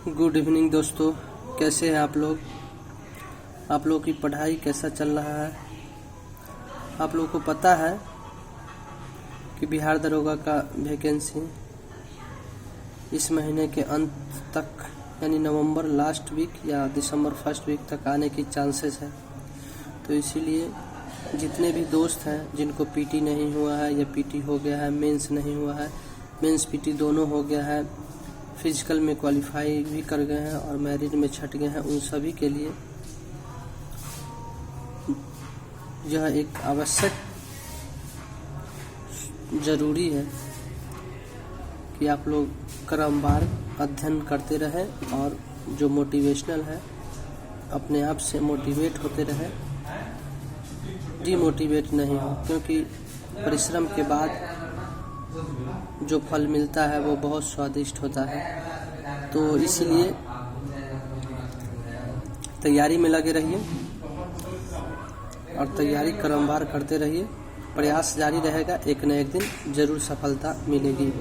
Good evening दोस्तों, कैसे हैं आप लोग। आप लोगों की पढ़ाई कैसा चल रहा है। आप लोगों को पता है कि बिहार दरोगा का वैकेंसी इस महीने के अंत तक यानी नवंबर लास्ट वीक या दिसंबर फर्स्ट वीक तक आने की चांसेस है। तो इसीलिए जितने भी दोस्त हैं जिनको पीटी नहीं हुआ है या पीटी हो गया है, मेंस नहीं हुआ है, मेंस पीटी दोनों हो गया है, फिजिकल में क्वालिफाई भी कर गए हैं और मैरिट में छट गए हैं, उन सभी के लिए यह एक आवश्यक ज़रूरी है कि आप लोग क्रमवार अध्ययन करते रहें और जो मोटिवेशनल है अपने आप से मोटिवेट होते रहें, डीमोटिवेट नहीं हो, क्योंकि परिश्रम के बाद जो फल मिलता है वो बहुत स्वादिष्ट होता है। तो इसलिए तैयारी में लगे रहिए और तैयारी क्रमवार करते रहिए। प्रयास जारी रहेगा, एक न एक दिन जरूर सफलता मिलेगी।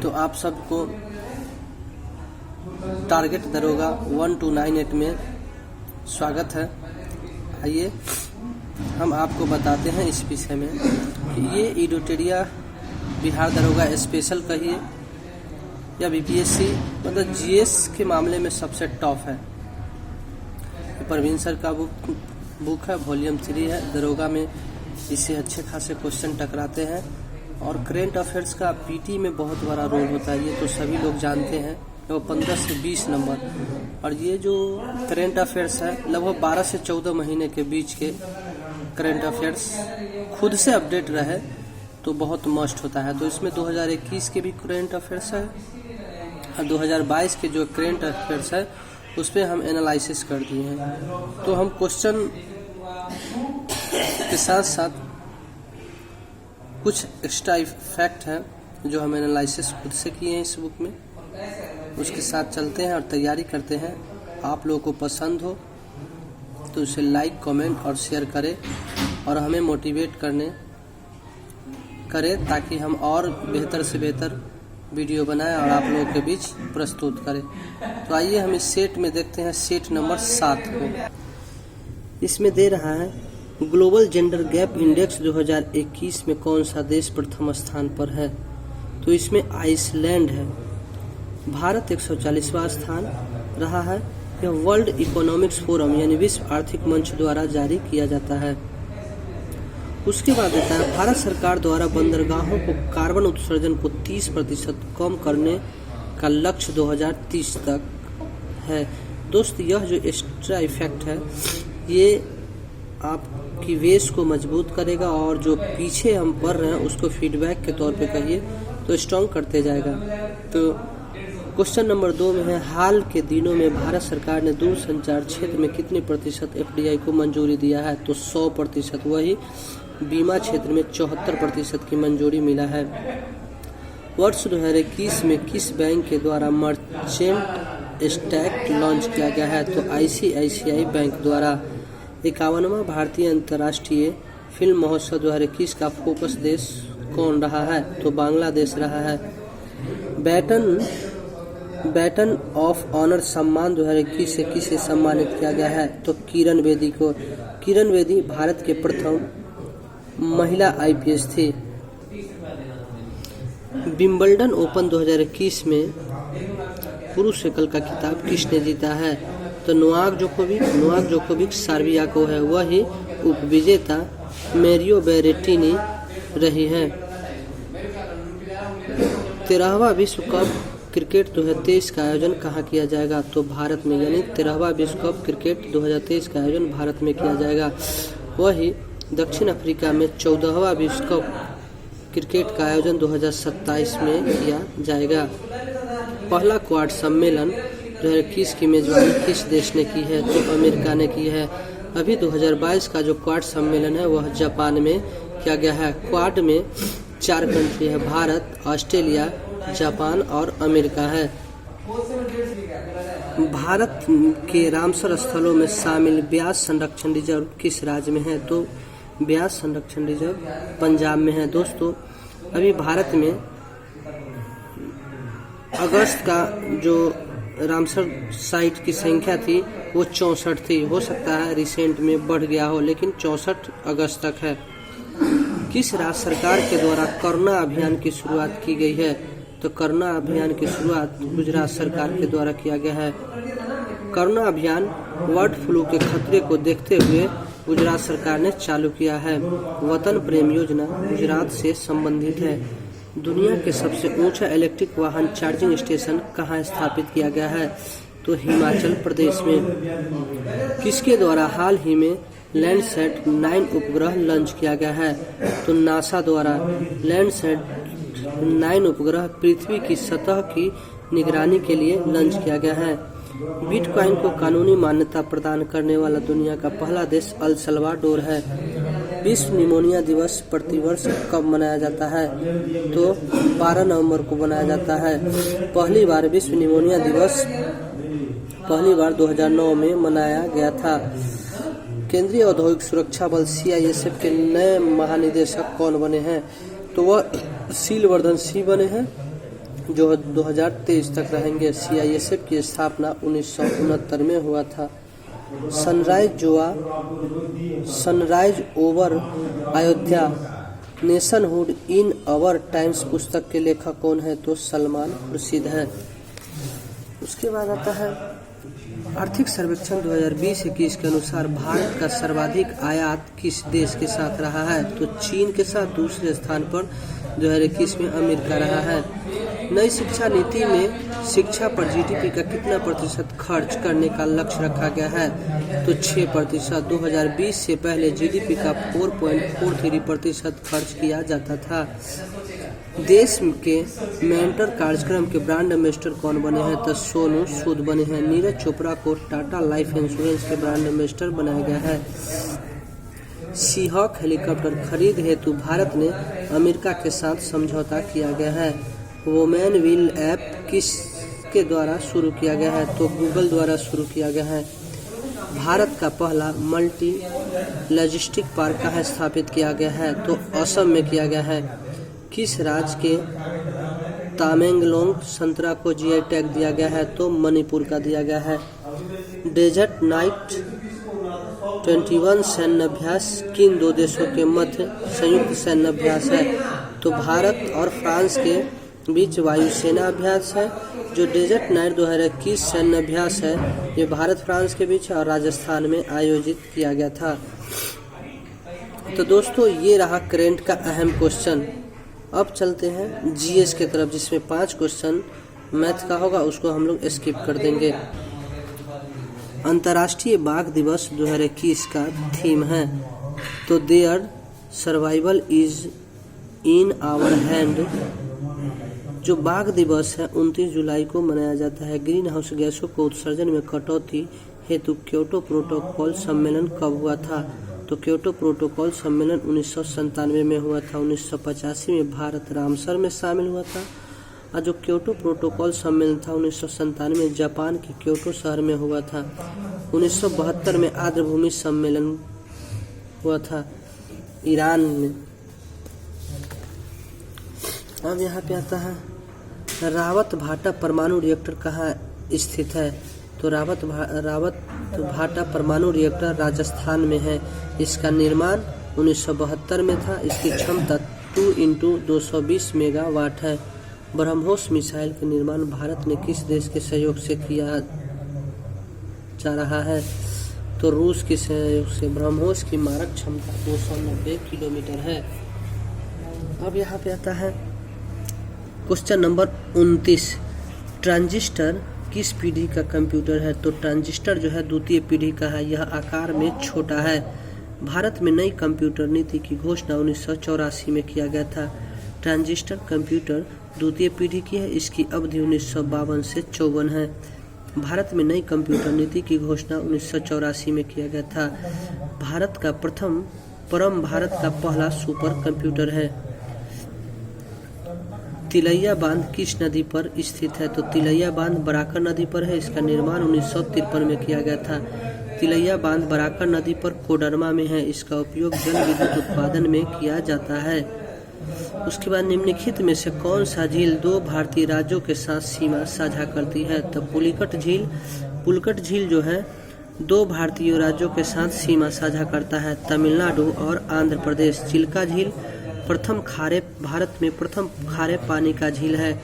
तो आप सबको टारगेट दरोगा 1298 में स्वागत है। आइए हम आपको बताते हैं इस विषय में कि ये एडिटोरिया बिहार दरोगा स्पेशल कहिए या बीपीएससी मतलब जीएस के मामले में सबसे टॉप है। परवीन सर का बुक है, वॉल्यूम 3 है। दरोगा में इससे अच्छे खासे क्वेश्चन टकराते हैं और करेंट अफेयर्स का पीटी में बहुत बड़ा रोल होता है, ये तो सभी लोग जानते हैं। वो 15 से 20 नंबर, और ये जो करेंट अफेयर्स है लगभग 12 से 14 महीने के बीच के करेंट अफेयर्स खुद से अपडेट रहे तो बहुत मस्ट होता है। तो इसमें 2021 के भी करेंट अफेयर्स है और 2022 के जो करेंट अफेयर्स है उस पर हम एनालिसिस कर दिए हैं। तो हम क्वेश्चन के साथ साथ कुछ एक्स्ट्रा फैक्ट है जो हम एनालिसिस खुद से किए हैं इस बुक में, उसके साथ चलते हैं और तैयारी करते हैं। आप लोगों को पसंद हो तो उसे लाइक, कमेंट और शेयर करें और हमें मोटिवेट करें ताकि हम और बेहतर से बेहतर वीडियो बनाएं और आप लोगों के बीच प्रस्तुत करें। तो आइए हम इस सेट में देखते हैं सेट नंबर 7 को। इसमें दे रहा है ग्लोबल जेंडर गैप इंडेक्स 2021 में कौन सा देश प्रथम स्थान पर है। तो इसमें आइसलैंड है। भारत 140वां स्थान रहा है। यह वर्ल्ड इकोनॉमिक्स फोरम यानी विश्व आर्थिक मंच द्वारा जारी किया जाता है। उसके बाद देता है भारत सरकार द्वारा बंदरगाहों को कार्बन उत्सर्जन को 30% कम करने का लक्ष्य 2030 तक है। दोस्त, यह जो एक्स्ट्रा इफेक्ट है ये आपकी वेस को मजबूत करेगा और जो पीछे हम पढ़ रहे हैं उसको फीडबैक के तौर पे कहिए तो स्ट्रॉन्ग करते जाएगा। तो क्वेश्चन नंबर 2 में है हाल के दिनों में भारत सरकार ने दूरसंचार क्षेत्र में कितने प्रतिशत एफडीआई को मंजूरी दिया है। तो 100%। वही बीमा क्षेत्र में 74% की मंजूरी मिला है। वर्ष 2021 में किस बैंक के द्वारा मर्चेंट स्टैक लॉन्च किया गया है। तो आईसीआईसीआई बैंक द्वारा। 51वां भारतीय अंतर्राष्ट्रीय फिल्म महोत्सव 2021 का फोकस देश कौन रहा है। तो बांग्लादेश रहा है। बैटन ऑफ ऑनर सम्मान 2021 से किसे सम्मानित किया गया है। तो किरण बेदी को। किरण बेदी भारत के प्रथम महिला आईपीएस थी। विंबलडन ओपन 2021 में पुरुष एकल का खिताब किसने जीता है। तो नोवाक जोकोविक सर्बिया को है। वही उपविजेता मैरियो बेरेटिनी रही है। 13वां विश्व कप क्रिकेट 2023 का आयोजन कहाँ किया जाएगा। तो भारत में, यानी 13वां विश्व कप क्रिकेट 2023 का आयोजन भारत में किया जाएगा। वही दक्षिण अफ्रीका में 14वां विश्व कप क्रिकेट का आयोजन 2027 में किया जाएगा। पहला क्वाड सम्मेलन 2021 की मेजबानी किस देश ने की है। तो अमेरिका ने की है। अभी 2022 का जो क्वाड सम्मेलन है वह जापान में किया गया है। क्वाड में 4 कंट्री है, भारत, ऑस्ट्रेलिया, जापान और अमेरिका है। भारत के रामसर स्थलों में शामिल ब्यास संरक्षण रिजर्व किस राज्य में है। तो ब्यास संरक्षण रिजर्व पंजाब में है। दोस्तों, अभी भारत में अगस्त का जो रामसर साइट की संख्या थी वो 64 थी। हो सकता है रिसेंट में बढ़ गया हो, लेकिन 64 अगस्त तक है। किस राज्य सरकार के द्वारा करुणा अभियान की शुरुआत की गई है? तो करुणा अभियान की शुरुआत गुजरात सरकार के द्वारा किया गया है। करुणा अभियान बर्ड फ्लू के खतरे को देखते हुए गुजरात सरकार ने चालू किया है। वतन प्रेम योजना गुजरात से संबंधित है। दुनिया के सबसे ऊंचा इलेक्ट्रिक वाहन चार्जिंग स्टेशन कहाँ स्थापित किया गया है? तो हिमाचल प्रदेश में। किसके द्वारा हाल ही में लैंडसैट 9 उपग्रह लॉन्च किया गया है? तो नासा द्वारा लैंडसैट 9 उपग्रह पृथ्वी की सतह की निगरानी के लिए लॉन्च किया गया है। बिटकॉइन को कानूनी मान्यता प्रदान करने वाला दुनिया का पहला देश अल सल्वाडोर है। विश्व निमोनिया दिवस प्रतिवर्ष कब मनाया जाता है? तो 12 नवंबर को मनाया जाता है। पहली बार विश्व निमोनिया दिवस 2009 में मनाया गया था। केंद्रीय औद्योगिक सुरक्षा बल CISF के नए महानिदेशक कौन बने हैं? तो वह शीलवर्धन सिंह बने हैं, जो 2023 तक रहेंगे। CISF की स्थापना 1969 में हुआ था। Sunrise over Ayodhya nationhood in our times पुस्तक के लेखक कौन है? तो सलमान खुर्शीद है। उसके बाद आता है आर्थिक सर्वेक्षण 2020-21 के अनुसार भारत का सर्वाधिक आयात किस देश के साथ रहा है? तो चीन के साथ। दूसरे स्थान पर 2021 में अमेरिका रहा है। नई शिक्षा नीति में शिक्षा पर GDP का कितना प्रतिशत खर्च करने का लक्ष्य रखा गया है? तो 6%। 2020 से पहले GDP का 4.43% खर्च किया जाता था। देश के मेंटर कार्यक्रम के ब्रांड एम्बेसडर कौन बने हैं? तो सोनू सूद बने हैं। नीरज चोपड़ा को टाटा लाइफ इंश्योरेंस के ब्रांड एम्बेसडर बनाया गया है। सीहॉक हेलीकॉप्टर खरीद हेतु भारत ने अमेरिका के साथ समझौता किया गया है। वोमेन विल ऐप किसके द्वारा शुरू किया गया है? तो गूगल द्वारा शुरू किया गया है। भारत का पहला मल्टी लॉजिस्टिक पार्क कहाँ स्थापित किया गया है? तो असम में किया गया है। किस राज्य के तामेंगलोंग संतरा को GI टैग दिया गया है? तो मणिपुर का दिया गया है। डेजर्ट नाइट 21 सैन्य अभ्यास किन दो देशों के मध्य संयुक्त सैन्य अभ्यास है? तो भारत और फ्रांस के बीच वायुसेना अभ्यास है। जो डेजर्ट नाइट 2021 सैन्य अभ्यास है, ये भारत फ्रांस के बीच और राजस्थान में आयोजित किया गया था। तो दोस्तों, ये रहा करंट का अहम क्वेश्चन। अब चलते हैं GS के तरफ, जिसमें 5 क्वेश्चन मैथ का होगा, उसको हम लोग स्किप कर देंगे। अंतर्राष्ट्रीय बाघ दिवस 2021 का थीम है तो their survival is in our hand. जो बाघ दिवस है 29 जुलाई को मनाया जाता है। ग्रीन हाउस गैसों को उत्सर्जन में कटौती हेतु क्योटो प्रोटोकॉल सम्मेलन कब हुआ था? तो क्योटो प्रोटोकॉल सम्मेलन 1997 में हुआ था। 1985 में भारत रामसर में शामिल हुआ था। और जो क्योटो प्रोटोकॉल सम्मेलन था 1997 में जापान के क्योटो शहर में हुआ था। 1972 में आर्द्रभूमि सम्मेलन हुआ था ईरान में। अब यहाँ पे आता है रावत भाटा परमाणु रिएक्टर कहाँ स्थित है? तो रावत भाटा परमाणु रिएक्टर राजस्थान में है। इसका निर्माण 1972 में था। इसकी क्षमता 2x220 मेगावाट है। ब्रह्मोस मिसाइल का निर्माण भारत ने किस देश के सहयोग से किया जा रहा है? तो रूस के सहयोग से। ब्रह्मोस की मारक क्षमता 290 किलोमीटर है। अब यहाँ पे आता है क्वेश्चन नंबर 29। ट्रांजिस्टर किस पीढ़ी का कंप्यूटर है? तो ट्रांजिस्टर जो है द्वितीय पीढ़ी का है। यह आकार में छोटा है। भारत में नई कंप्यूटर नीति की घोषणा 1984 में किया गया था। ट्रांजिस्टर कंप्यूटर द्वितीय पीढ़ी की है। इसकी अवधि 1952 से 54 है। भारत में नई कंप्यूटर नीति की घोषणा 1984 में किया गया था। भारत का पहला सुपर कंप्यूटर है। तिलैया बांध किस नदी पर स्थित है? तो तिलैया बांध बराकर नदी पर है। इसका निर्माण 1953 में किया गया था। तिलैया बांध बराकर नदी पर कोडरमा में है। इसका उपयोग जल विद्युत उत्पादन में किया जाता है। उसके बाद निम्नलिखित में से कौन सा झील दो भारतीय राज्यों के साथ सीमा साझा करती है? तो पुलिकट झील जो है दो भारतीय राज्यों के साथ सीमा साझा करता है, तमिलनाडु और आंध्र प्रदेश। चिल्का झील भारत में प्रथम खारे पानी का झील है।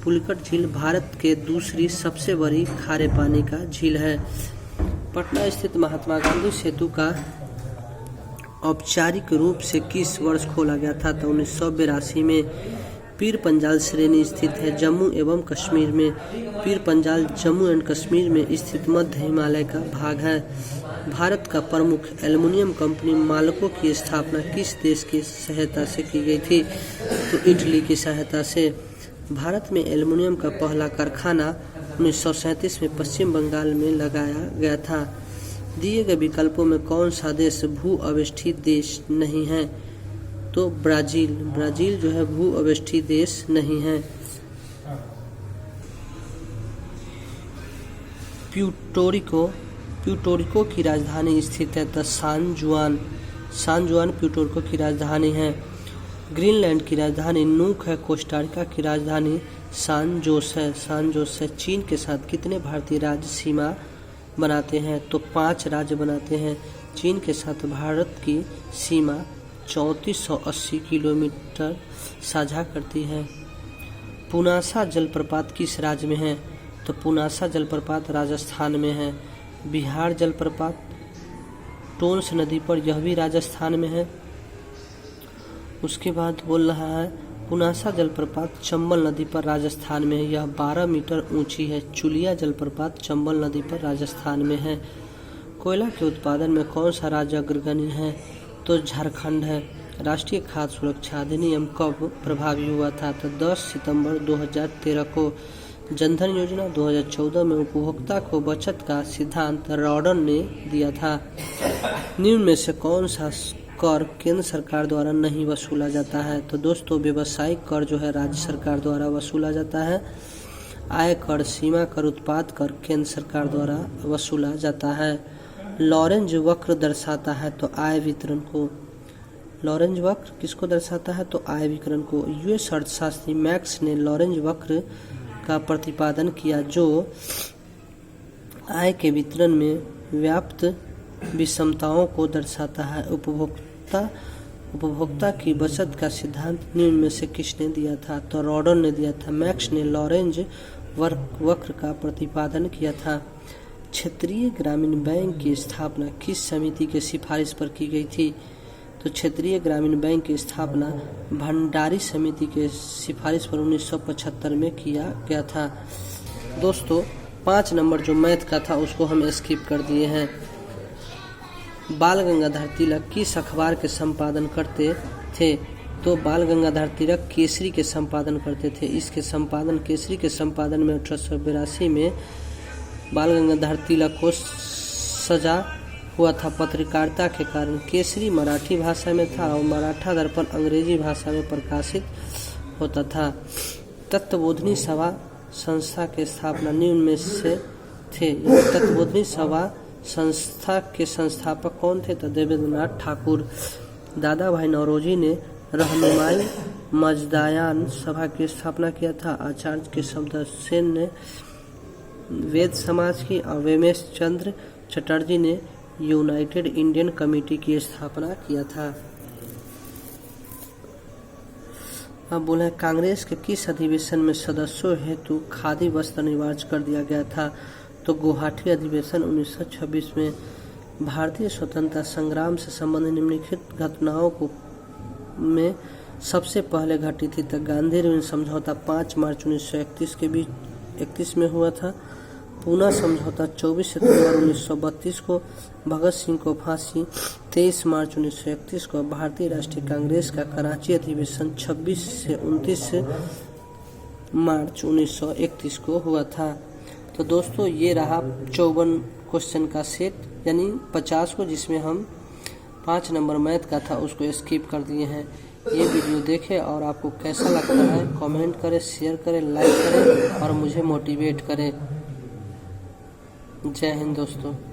पुलिकट झील भारत के दूसरी सबसे बड़ी खारे पानी का झील है। पटना स्थित महात्मा गांधी सेतु का औपचारिक रूप से किस वर्ष खोला गया था? तो 1982 में। पीर पंजाल श्रेणी स्थित है जम्मू एवं कश्मीर में। पीर पंजाल जम्मू एंड कश्मीर में स्थित मध्य हिमालय का भाग है। भारत का प्रमुख एल्युमिनियम कंपनी माल्को की स्थापना किस देश की सहायता से की गई थी? तो इटली की सहायता से। भारत में एल्युमिनियम का पहला कारखाना 1937 में पश्चिम बंगाल में लगाया गया था। दिए गए विकल्पों में कौन सा देश भू अवस्थित देश नहीं है? तो ब्राजील जो है भू अवस्थित देश नहीं है। प्यूर्टोरिको की राजधानी स्थित है तो सान जुआन प्यूर्टोरिको की राजधानी है। ग्रीनलैंड की राजधानी नूक है। कोस्टारिका की राजधानी सान जोस है। चीन के साथ कितने भारतीय राज्य सीमा बनाते हैं? तो 5 राज्य बनाते हैं। चीन के साथ भारत की सीमा 3480 किलोमीटर साझा करती है। पुनासा जलप्रपात किस राज्य में है? तो पुनासा जलप्रपात राजस्थान में है। बिहार जलप्रपात टोंस नदी पर, यह भी राजस्थान में है। उसके बाद बोल रहा है पुनासा जलप्रपात चंबल नदी पर राजस्थान में है, यह 12 मीटर ऊंची है। चुलिया जलप्रपात चंबल नदी पर राजस्थान में है। कोयला के उत्पादन में कौन सा राज्य अग्रगण्य है? तो झारखंड है। राष्ट्रीय खाद्य सुरक्षा अधिनियम कब प्रभावी हुआ था? तो 10 सितंबर 2013 को। जनधन योजना 2014 में उपभोक्ता को बचत का सिद्धांत रॉडन ने दिया था। निम्न में से कौन सा कर केंद्र सरकार द्वारा नहीं वसूला जाता है? तो दोस्तों व्यवसायिक कर जो है राज्य सरकार द्वारा वसूला जाता है। आय कर, सीमा कर, उत्पाद कर केंद्र सरकार द्वारा वसूला जाता है। लॉरेंज वक्र दर्शाता है तो आय वितरण को। लॉरेंज वक्र किसको दर्शाता है? तो आय वितरण को। यूएस अर्थशास्त्री मैक्स ने लॉरेंज वक्र का प्रतिपादन किया जो आय के वितरण में व्याप्त विषमताओं को दर्शाता है। उपभोक्ता की बचत का सिद्धांत निम्न में से किसने दिया था? तो रॉडन ने दिया था। मैक्स ने लॉरेंज वक्र का प्रतिपादन किया था। क्षेत्रीय ग्रामीण बैंक की स्थापना किस समिति के सिफारिश पर की गई थी? तो क्षेत्रीय ग्रामीण बैंक की स्थापना भंडारी समिति के सिफारिश पर 1975 में किया गया था। दोस्तों 5 नंबर जो मैथ का था उसको हम स्किप कर दिए हैं। बाल गंगाधर तिलक किस अखबार के संपादन करते थे? तो बाल गंगाधर तिलक केसरी के संपादन करते थे। केसरी के संपादन में 1882 में बाल गंगाधर तिलक को सजा हुआ था पत्रकारिता के कारण। केसरी मराठी भाषा में था और मराठा दर्पण अंग्रेजी भाषा में प्रकाशित होता था। तत्वबोधिनी सभा संस्था के स्थापना निम्न में से थे। तत्वबोधिनी सभा संस्था के संस्थापक कौन थे? तो देवेंद्रनाथ ठाकुर। दादा भाई नौरोजी ने रहनुमाई मजदायान सभा की स्थापना किया था। आचार्य के शब्द सेन ने वेद समाज की और वेमेश चंद्र चटर्जी ने यूनाइटेड इंडियन कमेटी की स्थापना किया था। अब बोला कांग्रेस के किस अधिवेशन में सदस्यों हेतु खादी वस्त्र अनिवार्य कर दिया गया था? तो गुवाहाटी अधिवेशन 1926 में। भारतीय स्वतंत्रता संग्राम से संबंधित निम्नलिखित घटनाओं को में सबसे पहले घटी थी। तो गांधी इरविन समझौता 5 मार्च 1931 में हुआ था। पूना समझौता 24 सितंबर 1932 को। भगत सिंह को फांसी 23 मार्च 1931 को। भारतीय राष्ट्रीय कांग्रेस का कराची अधिवेशन 26 से 29 मार्च 1931 को हुआ था। तो दोस्तों ये रहा 54 क्वेश्चन का सेट यानी 50 को, जिसमें हम 5 नंबर मैथ का था उसको स्किप कर दिए हैं। ये वीडियो देखें और आपको कैसा लगता है कमेंट करें, शेयर करें, लाइक करें और मुझे मोटिवेट करें। जय हिंद दोस्तों।